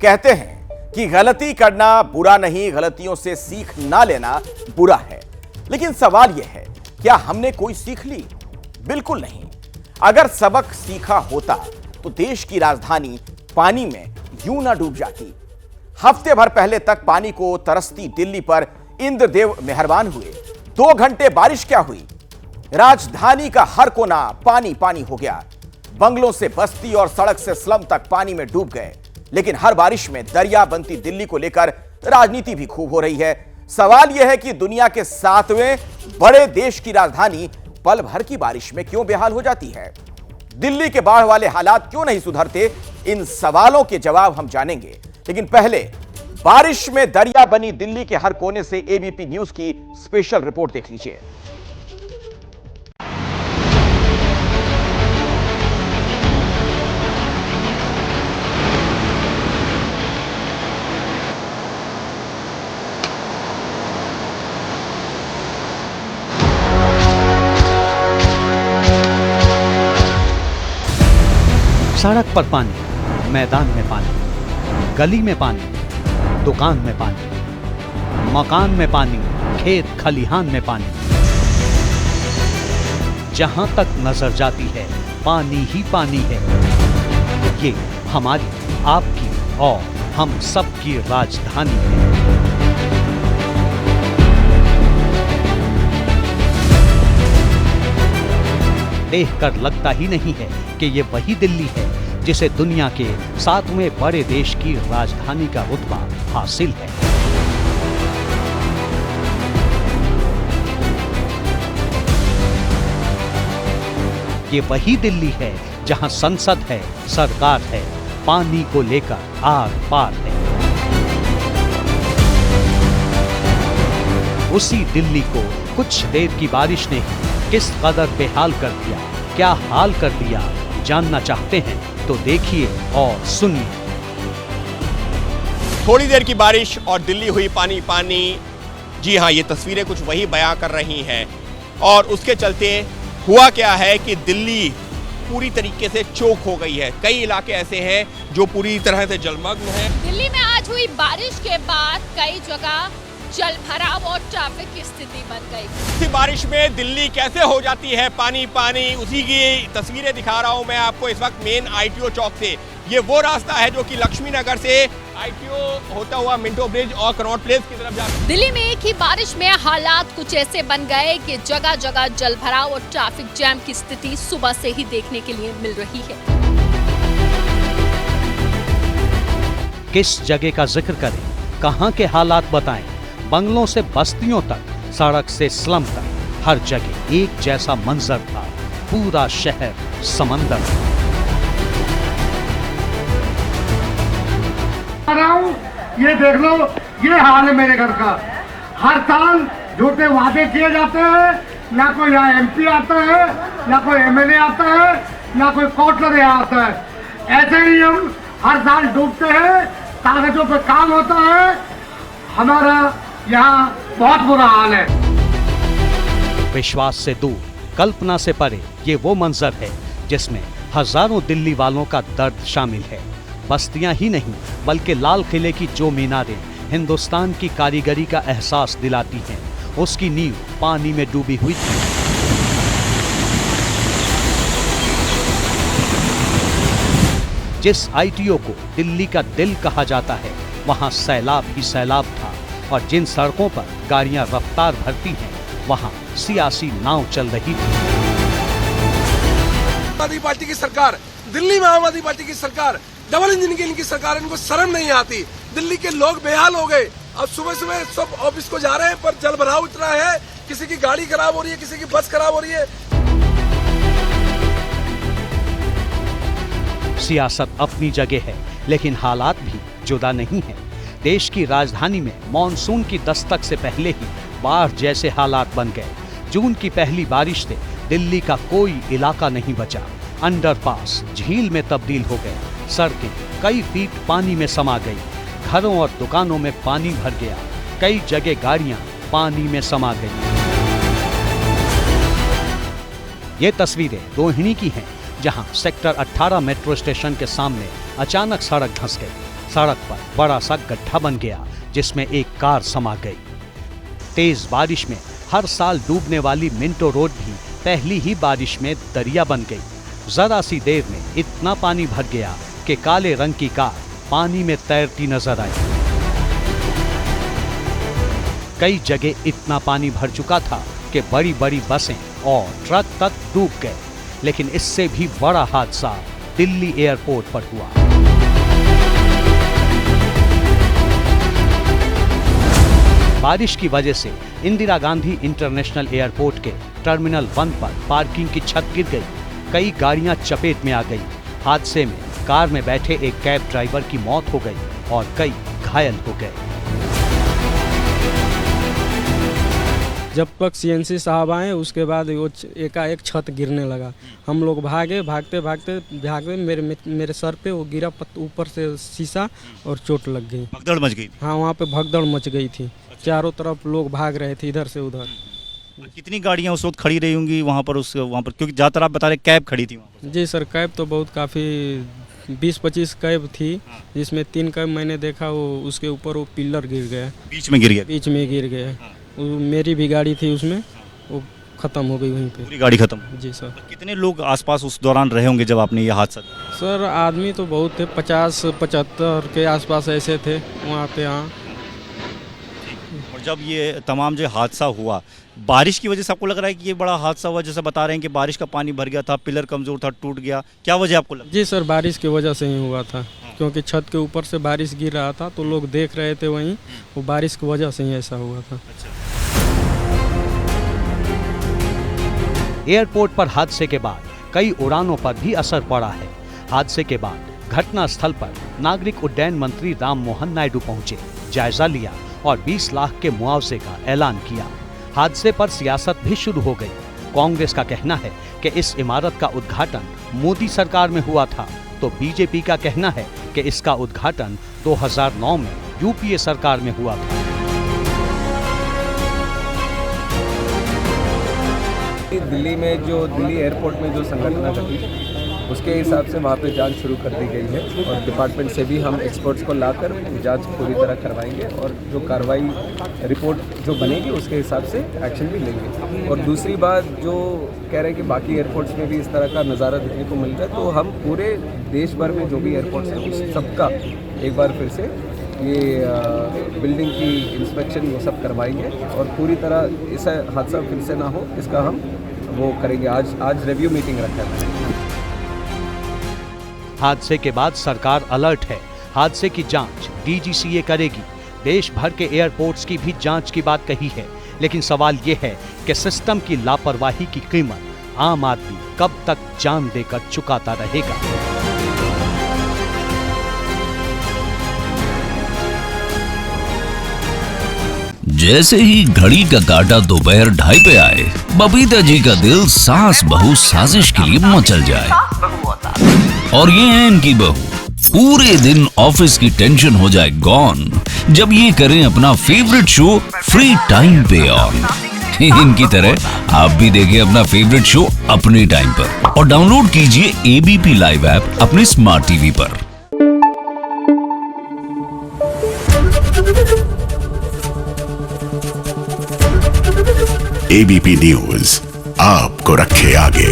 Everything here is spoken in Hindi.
कहते हैं कि गलती करना बुरा नहीं, गलतियों से सीख ना लेना बुरा है। लेकिन सवाल यह है, क्या हमने कोई सीख ली? बिल्कुल नहीं। अगर सबक सीखा होता तो देश की राजधानी पानी में यूं ना डूब जाती। हफ्ते भर पहले तक पानी को तरसती दिल्ली पर इंद्रदेव मेहरबान हुए। 2 घंटे बारिश क्या हुई, राजधानी का हर कोना पानी पानी हो गया। बंगलों से बस्ती और सड़क से स्लम तक पानी में डूब गए। लेकिन हर बारिश में दरिया बनती दिल्ली को लेकर राजनीति भी खूब हो रही है। सवाल यह है कि दुनिया के 7वें बड़े देश की राजधानी पल भर की बारिश में क्यों बेहाल हो जाती है? दिल्ली के बाढ़ वाले हालात क्यों नहीं सुधरते? इन सवालों के जवाब हम जानेंगे। लेकिन पहले बारिश में दरिया बनी दिल्ली के हर कोने से एबीपी न्यूज की स्पेशल रिपोर्ट देख लीजिए। सड़क पर पानी, मैदान में पानी, गली में पानी, दुकान में पानी, मकान में पानी, खेत खलिहान में पानी। जहां तक नजर जाती है पानी ही पानी है। ये हमारी, आपकी और हम सबकी राजधानी है। देखकर लगता ही नहीं है कि ये वही दिल्ली है जिसे दुनिया के 7वें बड़े देश की राजधानी का रुतबा हासिल है। ये वही दिल्ली है जहां संसद है, सरकार है, पानी को लेकर आर पार है। उसी दिल्ली को कुछ देर की बारिश ने किस कदर बेहाल कर दिया, क्या हाल कर दिया, जानना चाहते हैं तो देखिए और सुनिए। थोड़ी देर की बारिश और दिल्ली हुई पानी पानी। जी हाँ, ये तस्वीरें कुछ वही बयां कर रही हैं। और उसके चलते हुआ क्या है कि दिल्ली पूरी तरीके से चोक हो गई है। कई इलाके ऐसे हैं जो पूरी तरह से जलमग्न हैं। दिल्ली में आज हुई बारिश के बाद कई जगह जल भराव और ट्रैफिक की स्थिति बन गई। इसी बारिश में दिल्ली कैसे हो जाती है पानी पानी, उसी की तस्वीरें दिखा रहा हूं मैं आपको इस वक्त मेन आईटीओ चौक से। ये वो रास्ता है जो कि लक्ष्मी नगर से आईटीओ होता हुआ मिंटो ब्रिज और कनॉट प्लेस की तरफ जाता है। दिल्ली में एक ही बारिश में हालात कुछ ऐसे बन गए कि जगह जगह जल भराव और ट्रैफिक जैम की स्थिति सुबह से ही देखने के लिए मिल रही है। किस जगह का जिक्र करें, कहां के हालात बताएं? बंगलों से बस्तियों तक, सड़क से स्लम तक, हर जगह एक जैसा मंजर था। पूरा शहर समंदर था। ये देख लो, ये हाल है मेरे घर का। हर साल झूठे वादे किए जाते हैं, ना कोई यहाँ एमपी आता है, ना कोई एमएलए आता है, ना कोई काउंसलर यहाँ आता है। ऐसे ही हम हर साल डूबते हैं, कागजों पे काम होता है। हमारा यहाँ बहुत बुरा हाल है। विश्वास से दूर, कल्पना से परे ये वो मंजर है जिसमें हजारों दिल्ली वालों का दर्द शामिल है। बस्तियां ही नहीं बल्कि लाल किले की जो मीनारें हिंदुस्तान की कारीगरी का एहसास दिलाती हैं, उसकी नींव पानी में डूबी हुई थी। जिस आईटीओ को दिल्ली का दिल कहा जाता है, वहां सैलाब ही सैलाब था। और जिन सड़कों पर गाड़ियां रफ्तार भरती हैं, वहां सियासी नाव चल रही थी। आम आदमी पार्टी की सरकार, दिल्ली में आम आदमी पार्टी की सरकार, डबल इंजन की इनकी सरकार, इनको शर्म नहीं आती। दिल्ली के लोग बेहाल हो गए। अब सुबह सुबह सब ऑफिस को जा रहे हैं, पर जल भराव इतना है, किसी की गाड़ी खराब हो रही है, किसी की बस खराब हो रही है। सियासत अपनी जगह है, लेकिन हालात भी जुदा नहीं है। देश की राजधानी में मॉनसून की दस्तक से पहले ही बाढ़ जैसे हालात बन गए। जून की पहली बारिश से दिल्ली का कोई इलाका नहीं बचा। अंडरपास झील में तब्दील हो गए, सड़कें कई फीट पानी में समा गई, घरों और दुकानों में पानी भर गया, कई जगह गाड़ियां पानी में समा गई। ये तस्वीरें रोहिणी की हैं, जहां सेक्टर 18 मेट्रो स्टेशन के सामने अचानक सड़क धंस गई। सड़क पर बड़ा सा गड्ढा बन गया जिसमें एक कार समा गई। तेज बारिश में हर साल डूबने वाली मिंटो रोड भी पहली ही बारिश में दरिया बन गई। जरा सी देर में इतना पानी भर गया कि काले रंग की कार पानी में तैरती नजर आई। कई जगह इतना पानी भर चुका था कि बड़ी बड़ी बसें और ट्रक तक डूब गए। लेकिन इससे भी बड़ा हादसा दिल्ली एयरपोर्ट पर हुआ। बारिश की वजह से इंदिरा गांधी इंटरनेशनल एयरपोर्ट के टर्मिनल 1 पर पार्किंग की छत गिर गई। कई गाड़ियां चपेट में आ गई। हादसे में कार में बैठे एक कैब ड्राइवर की मौत हो गई और कई घायल हो गए। जब तक सीएनसी साहब आए उसके बाद वो एकाएक छत गिरने लगा। हम लोग भागते मेरे सर पे वो गिरा, ऊपर से शीशा और चोट लग गई। भगदड़ मच गई। हाँ, वहाँ पे भगदड़ मच गई थी। चारों तरफ लोग भाग रहे थे इधर से उधर। कितनी गाड़ियाँ उस वक्त खड़ी रही होंगी वहाँ पर क्योंकि ज़्यादातर आप बता रहे कैब खड़ी थी वहाँ पर। जी सर, कैब तो बहुत काफ़ी 20-25 कैब थी, जिसमें 3 कैब मैंने देखा वो उसके ऊपर वो पिलर गिर गया, बीच में गिर गया। मेरी भी गाड़ी थी उसमें, वो खत्म हो गई वहीं पे, पूरी गाड़ी खत्म। जी सर। कितने लोग आसपास उस दौरान रहे होंगे जब आपने ये हादसा? सर आदमी तो बहुत थे, 50-75 के आसपास ऐसे थे वहाँ पे। हाँ। और जब ये तमाम जो हादसा हुआ, बारिश की वजह से आपको लग रहा है कि ये बड़ा हादसा हुआ? जैसे बता रहे हैं कि बारिश का पानी भर गया था, पिलर कमजोर था, टूट गया, क्या वजह आपको लगा? जी सर, बारिश की वजह से ही हुआ था, क्योंकि छत के ऊपर से बारिश गिर रहा था तो लोग देख रहे थे वहीं, वो बारिश की वजह से ही ऐसा हुआ था। एयरपोर्ट पर हादसे के बाद कई उड़ानों पर भी असर पड़ा है। हादसे के बाद घटना स्थल पर नागरिक उड्डयन मंत्री राम मोहन नायडू पहुंचे, जायजा लिया और 20 लाख के मुआवजे का ऐलान किया। हादसे पर सियासत भी शुरू हो गई। कांग्रेस का कहना है कि इस इमारत का उद्घाटन मोदी सरकार में हुआ था, तो बीजेपी का कहना है कि इसका उद्घाटन 2009 में यूपीए सरकार में हुआ था। दिल्ली में दिल्ली एयरपोर्ट में जो संघटना घटी उसके हिसाब से वहाँ पे जांच शुरू कर दी गई है और डिपार्टमेंट से भी हम एक्सपर्ट्स को लाकर जांच पूरी तरह करवाएंगे और जो कार्रवाई रिपोर्ट जो बनेगी उसके हिसाब से एक्शन भी लेंगे। और दूसरी बात जो कह रहे हैं कि बाकी एयरपोर्ट्स में भी इस तरह का नज़ारा देखने को मिल रहा है, तो हम पूरे देश भर में जो भी एयरपोर्ट्स हैं उस सबका एक बार फिर से ये बिल्डिंग की इंस्पेक्शन वो सब करवाएंगे और पूरी तरह ऐसा हादसा फिर से ना हो इसका हम वो करेंगे। आज रिव्यू मीटिंग रखा है। हादसे के बाद सरकार अलर्ट है। हादसे की जांच डीजीसीए करेगी। देश भर के एयरपोर्ट्स की भी जांच की बात कही है, लेकिन सवाल ये है कि सिस्टम की लापरवाही की कीमत आम आदमी कब तक जान देकर चुकाता रहेगा। जैसे ही घड़ी का काटा दोपहर 2:30 पे आए, बबीता जी का दिल सास बहू साजिश के लिए मचल जाए। और ये है इनकी बहू, पूरे दिन ऑफिस की टेंशन हो जाए गॉन जब ये करें अपना फेवरेट शो फ्री टाइम पे ऑन। इनकी तरह आप भी देखिए अपना फेवरेट शो अपने टाइम पर और डाउनलोड कीजिए एबीपी लाइव ऐप अपने स्मार्ट टीवी पर। एबीपी न्यूज आपको रखे आगे।